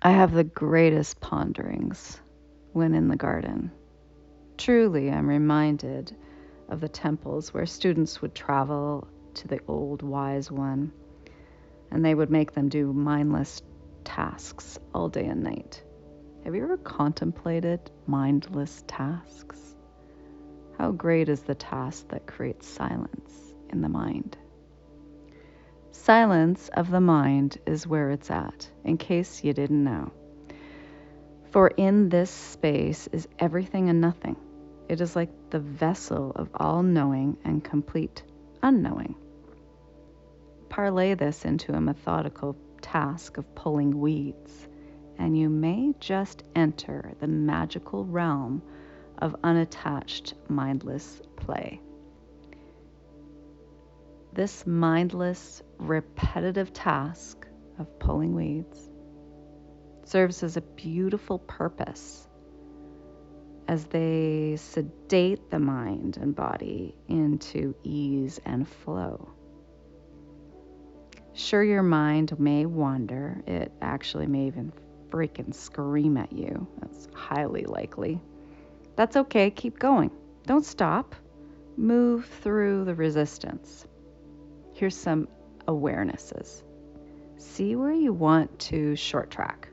I have the greatest ponderings when in the garden. Truly, I'm reminded of the temples where students would travel to the old wise one, and they would make them do mindless tasks all day and night. Have you ever contemplated mindless tasks? How great is the task that creates silence in the mind? Silence of the mind is where it's at, in case you didn't know. For in this space is everything and nothing. It is like the vessel of all knowing and complete unknowing. Parlay this into a methodical task of pulling weeds, and you may just enter the magical realm of unattached, mindless play. This mindless, repetitive task of pulling weeds serves as a beautiful purpose as they sedate the mind and body into ease and flow. Sure, your mind may wander. It actually may even freaking scream at you. That's highly likely. That's okay. Keep going. Don't stop. Move through the resistance. Here's some awarenesses. See where you want to short track,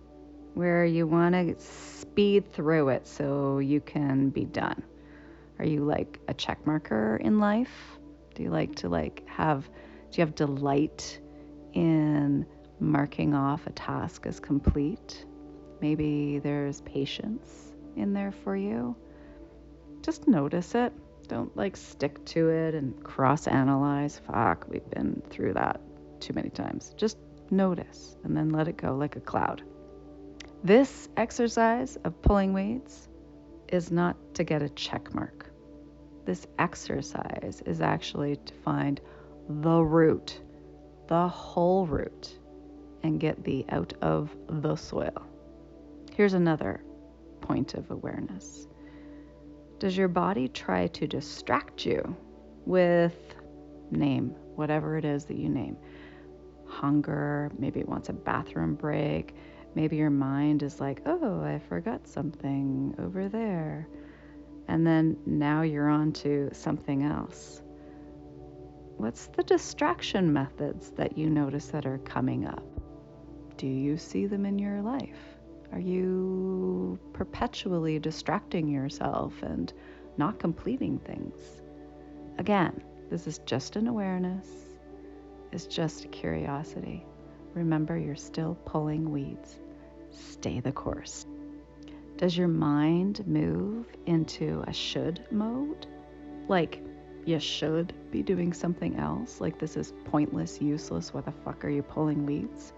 where you want to speed through it so you can be done. Are you like a check marker in life? Do you like to do you have delight in marking off a task as complete? Maybe there's patience in there for you. Just notice it. Don't stick to it and cross-analyze. Fuck, we've been through that too many times. Just notice and then let it go like a cloud. This exercise of pulling weeds is not to get a check mark. This exercise is actually to find the root, the whole root, and get thee out of the soil. Here's another point of awareness. Does your body try to distract you with name, whatever it is that you name? Hunger, maybe it wants a bathroom break. Maybe your mind is like, oh, I forgot something over there. And then now you're on to something else. What's the distraction methods that you notice that are coming up? Do you see them in your life? Are you perpetually distracting yourself and not completing things? Again, this is just an awareness. It's just a curiosity. Remember, you're still pulling weeds. Stay the course. Does your mind move into a should mode? Like, you should be doing something else? Like, this is pointless, useless. What the fuck are you pulling weeds?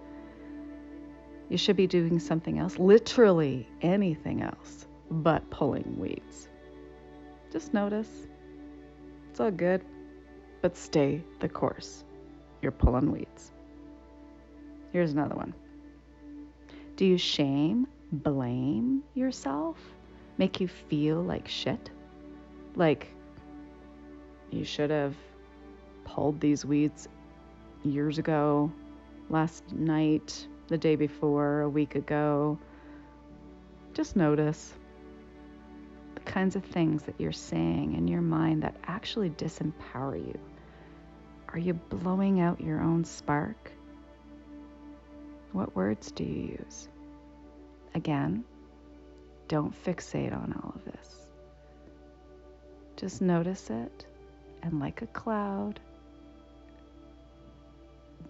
You should be doing something else, literally anything else but pulling weeds. Just notice. It's all good, but stay the course. You're pulling weeds. Here's another one. Do you shame, blame yourself? Make you feel like shit? Like you should have pulled these weeds years ago, last night, the day before, a week ago. Just notice the kinds of things that you're saying in your mind that actually disempower you. Are you blowing out your own spark? What words do you use? Again, don't fixate on all of this. Just notice it, and like a cloud,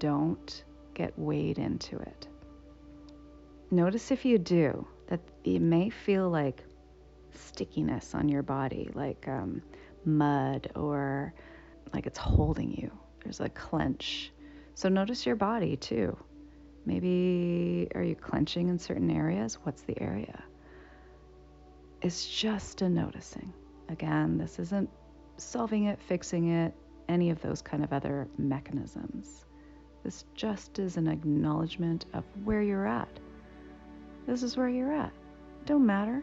don't get weighed into it. Notice if you do, that it may feel like stickiness on your body, like mud, or like it's holding you. There's a clench. So notice your body too. Maybe are you clenching in certain areas? What's the area? It's just a noticing. Again, this isn't solving it, fixing it, any of those kind of other mechanisms. This just is an acknowledgement of where you're at. This is where you're at. Don't matter.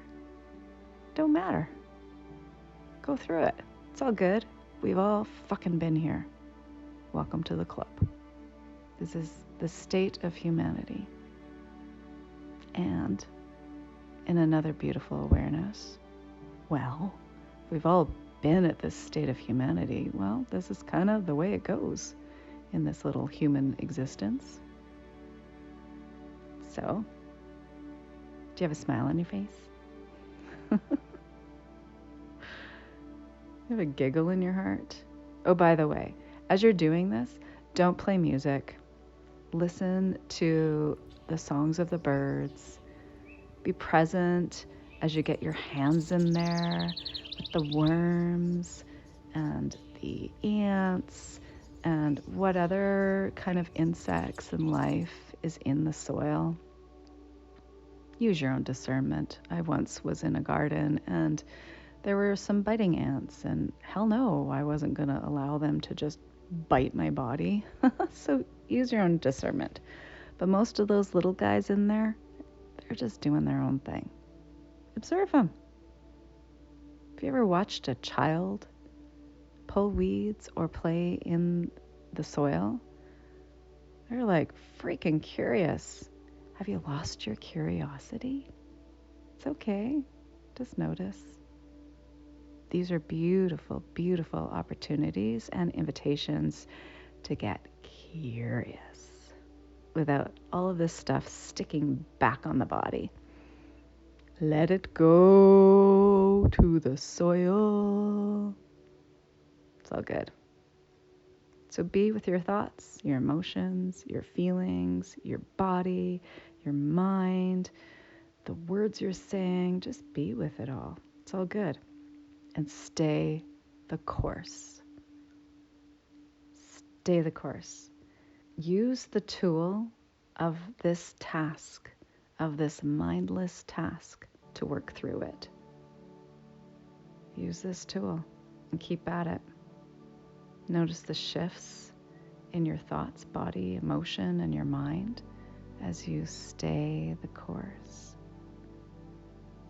Don't matter. Go through it. It's all good. We've all fucking been here. Welcome to the club. This is the state of humanity. And land in another beautiful awareness. Well, we've all been at this state of humanity. Well, this is kind of the way it goes in this little human existence. So, do you have a smile on your face? You have a giggle in your heart? Oh, by the way, as you're doing this, don't play music. Listen to the songs of the birds. Be present as you get your hands in there with the worms and the ants and what other kind of insects and life is in the soil. Use your own discernment. I once was in a garden and there were some biting ants, and hell no, I wasn't going to allow them to just bite my body. So use your own discernment. But most of those little guys in there, they're just doing their own thing. Observe them. Have you ever watched a child pull weeds or play in the soil? They're like freaking curious. Have you lost your curiosity? It's okay. Just notice. These are beautiful, beautiful opportunities and invitations to get curious without all of this stuff sticking back on the body. Let it go to the soil. It's all good. So be with your thoughts, your emotions, your feelings, your body, your mind, the words you're saying. Just be with it all. It's all good. And stay the course. Stay the course. Use the tool of this task, of this mindless task, to work through it. Use this tool and keep at it. Notice the shifts in your thoughts, body, emotion, and your mind as you stay the course.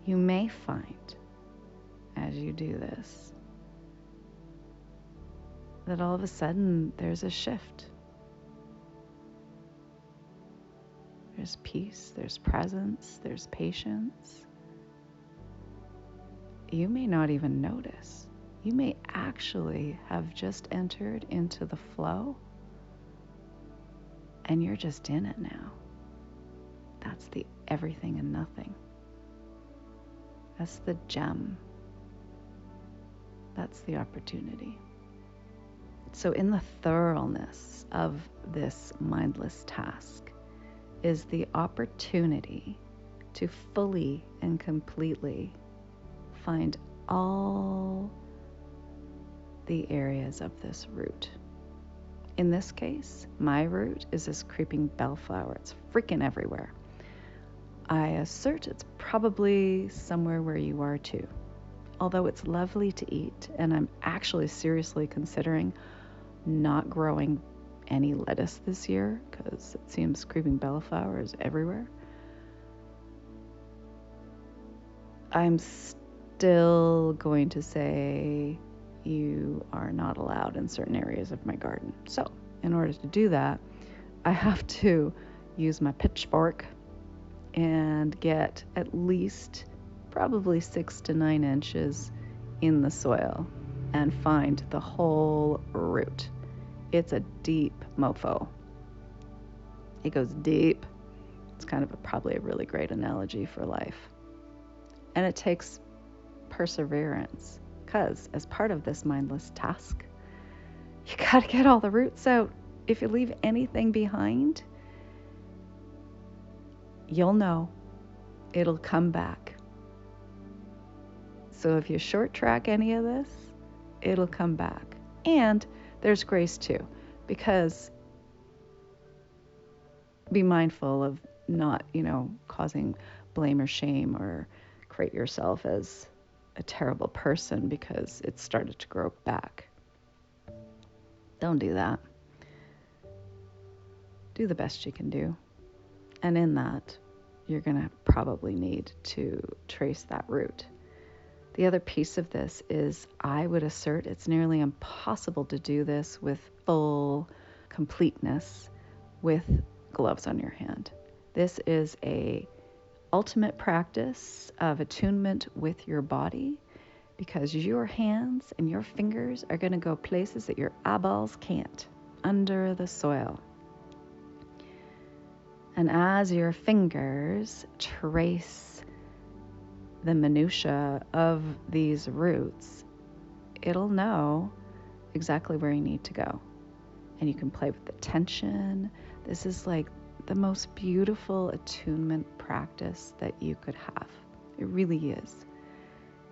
You may find, as you do this, that all of a sudden there's a shift. There's peace, there's presence, there's patience. You may not even notice. You may actually have just entered into the flow and you're just in it now. That's the everything and nothing. That's the gem. That's the opportunity. So in the thoroughness of this mindless task is the opportunity to fully and completely find all the areas of this root. In this case, my root is this creeping bellflower. It's freaking everywhere. I assert it's probably somewhere where you are too. Although it's lovely to eat, and I'm actually seriously considering not growing any lettuce this year because it seems creeping bellflower is everywhere. I'm still going to say you are not allowed in certain areas of my garden. So in order to do that, I have to use my pitchfork and get at least probably 6 to 9 inches in the soil and find the whole root. It's a deep mofo. It goes deep. It's kind of probably a really great analogy for life. And it takes perseverance because as part of this mindless task, you got to get all the roots out. If you leave anything behind, you'll know it'll come back. So if you short track any of this, it'll come back. And there's grace too, because be mindful of not, causing blame or shame or create yourself as a terrible person because it started to grow back. Don't do that. Do the best you can do. And in that, you're going to probably need to trace that root. The other piece of this is I would assert it's nearly impossible to do this with full completeness with gloves on your hand. This is a ultimate practice of attunement with your body, because your hands and your fingers are going to go places that your eyeballs can't, under the soil. And as your fingers trace the minutia of these roots, it'll know exactly where you need to go. And you can play with the tension. This is like the most beautiful attunement practice that you could have. It really is.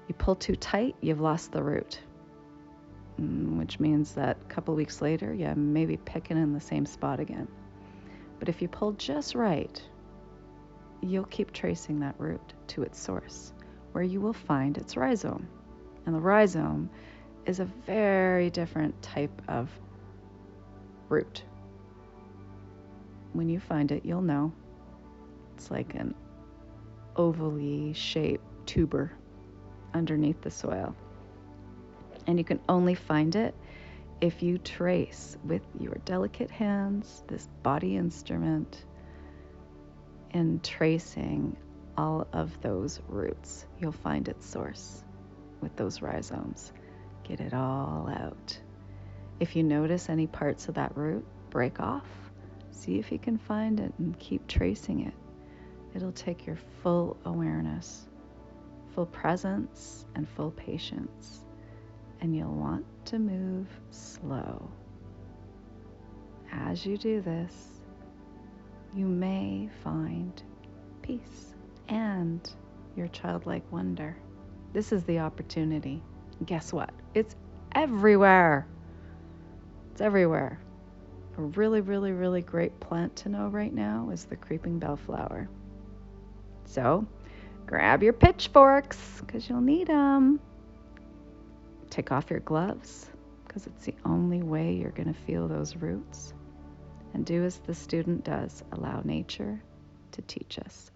You pull too tight, you've lost the root, which means that a couple weeks later, you may be picking in the same spot again. But if you pull just right, you'll keep tracing that root to its source, where you will find its rhizome. And the rhizome is a very different type of root. When you find it, you'll know. It's like an ovally shaped tuber underneath the soil. And you can only find it if you trace with your delicate hands, this body instrument, in tracing all of those roots. You'll find its source with those rhizomes. Get it all out. If you notice any parts of that root, break off. See if you can find it and keep tracing it. It'll take your full awareness, full presence, and full patience. And you'll want to move slow. As you do this, you may find peace and your childlike wonder. This is the opportunity. Guess what? It's everywhere. It's everywhere. A really, really, really great plant to know right now is the creeping bellflower. So grab your pitchforks, because you'll need them. Take off your gloves, because it's the only way you're going to feel those roots. And do as the student does. Allow nature to teach us.